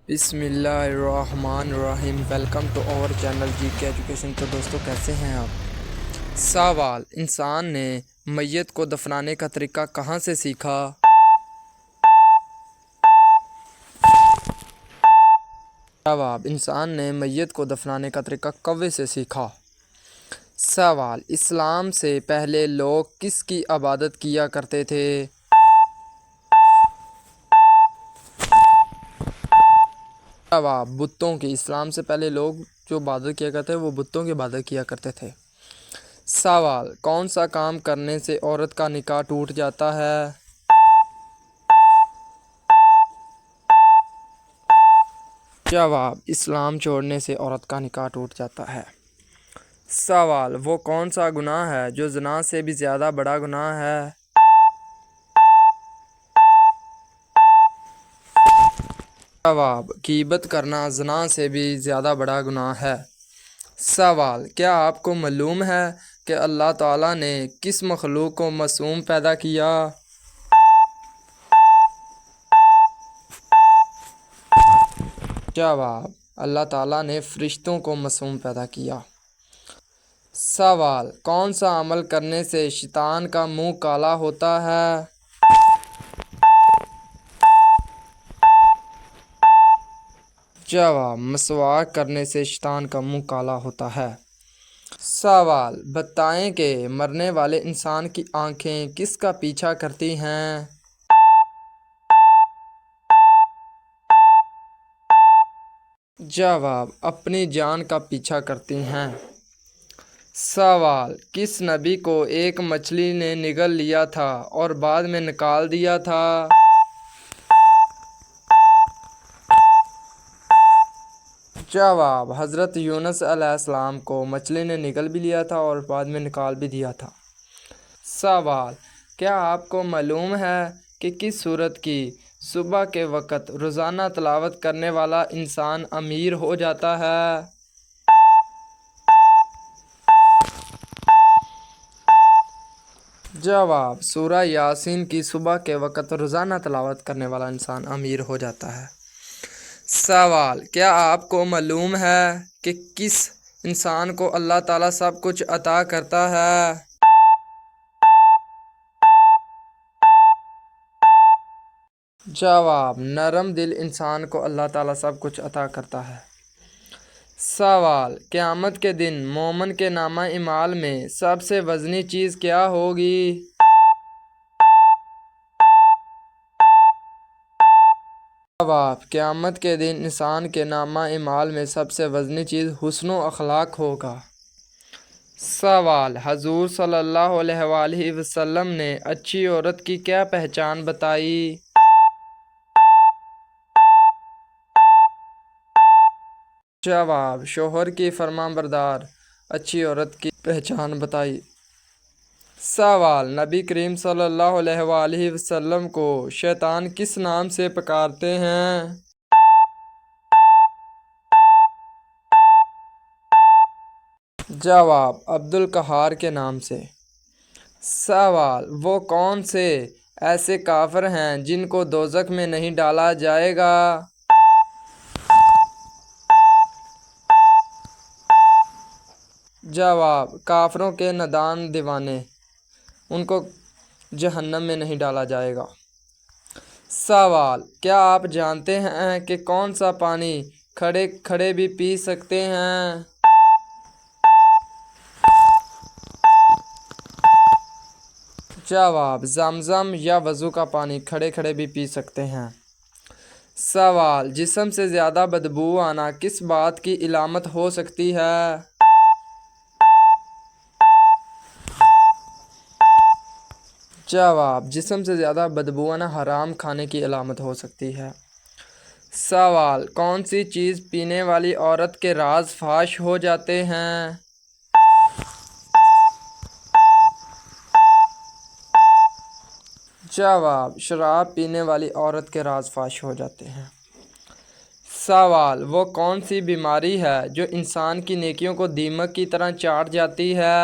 بسم اللہ الرحمن الرحیم۔ ویلکم ٹو اور چینل جی کے ایجوکیشن۔ تو دوستو کیسے ہیں آپ؟ سوال: انسان نے میت کو دفنانے کا طریقہ کہاں سے سیکھا؟ جواب: انسان نے میت کو دفنانے کا طریقہ کوے سے سیکھا۔ سوال: اسلام سے پہلے لوگ کس کی عبادت کیا کرتے تھے؟ جواب: بتوں کی۔ اسلام سے پہلے لوگ جو عبادت کیا کرتے تھے وہ بتوں کی عبادت کیا کرتے تھے۔ سوال: کون سا کام کرنے سے عورت کا نکاح ٹوٹ جاتا ہے؟ جواب: اسلام چھوڑنے سے عورت کا نکاح ٹوٹ جاتا ہے۔ سوال: وہ کون سا گناہ ہے جو زنا سے بھی زیادہ بڑا گناہ ہے؟ جواب: غیبت کرنا زنا سے بھی زیادہ بڑا گناہ ہے۔ سوال: کیا آپ کو معلوم ہے کہ اللہ تعالیٰ نے کس مخلوق کو معصوم پیدا کیا؟ جواب: اللہ تعالیٰ نے فرشتوں کو معصوم پیدا کیا۔ سوال: کون سا عمل کرنے سے شیطان کا منہ کالا ہوتا ہے؟ جواب: مسواک کرنے سے شیطان کا منہ کالا ہوتا ہے۔ سوال: بتائیں کہ مرنے والے انسان کی آنکھیں کس کا پیچھا کرتی ہیں؟ جواب: اپنی جان کا پیچھا کرتی ہیں۔ سوال: کس نبی کو ایک مچھلی نے نگل لیا تھا اور بعد میں نکال دیا تھا؟ جواب: حضرت یونس علیہ السلام کو مچھلی نے نگل بھی لیا تھا اور بعد میں نکال بھی دیا تھا۔ سوال: کیا آپ کو معلوم ہے کہ کس سورت کی صبح کے وقت روزانہ تلاوت کرنے والا انسان امیر ہو جاتا ہے؟ جواب: سورہ یاسین کی صبح کے وقت روزانہ تلاوت کرنے والا انسان امیر ہو جاتا ہے۔ سوال: کیا آپ کو معلوم ہے کہ کس انسان کو اللہ تعالیٰ سب کچھ عطا کرتا ہے؟ جواب: نرم دل انسان کو اللہ تعالیٰ سب کچھ عطا کرتا ہے۔ سوال: قیامت کے دن مومن کے نامہ اعمال میں سب سے وزنی چیز کیا ہوگی؟ جواب: قیامت کے دن انسان کے نامہ اعمال میں سب سے وزنی چیز حسن و اخلاق ہوگا۔ سوال: حضور صلی اللہ علیہ وآلہ وسلم نے اچھی عورت کی کیا پہچان بتائی؟ جواب: شوہر کی فرمانبردار اچھی عورت کی پہچان بتائی۔ سوال: نبی کریم صلی اللہ علیہ وآلہ وسلم کو شیطان کس نام سے پکارتے ہیں؟ جواب: عبد القہار کے نام سے۔ سوال: وہ کون سے ایسے کافر ہیں جن کو دوزخ میں نہیں ڈالا جائے گا؟ جواب: کافروں کے نادان دیوانے، ان کو جہنم میں نہیں ڈالا جائے گا۔ سوال: کیا آپ جانتے ہیں کہ کون سا پانی کھڑے کھڑے بھی پی سکتے ہیں؟ جواب: زمزم یا وضو کا پانی کھڑے کھڑے بھی پی سکتے ہیں۔ سوال: جسم سے زیادہ بدبو آنا کس بات کی علامت ہو سکتی ہے؟ جواب: جسم سے زیادہ بدبو آنا حرام کھانے کی علامت ہو سکتی ہے۔ سوال: کون سی چیز پینے والی عورت کے راز فاش ہو جاتے ہیں؟ جواب: شراب پینے والی عورت کے راز فاش ہو جاتے ہیں۔ سوال: وہ کون سی بیماری ہے جو انسان کی نیکیوں کو دیمک کی طرح چاٹ جاتی ہے؟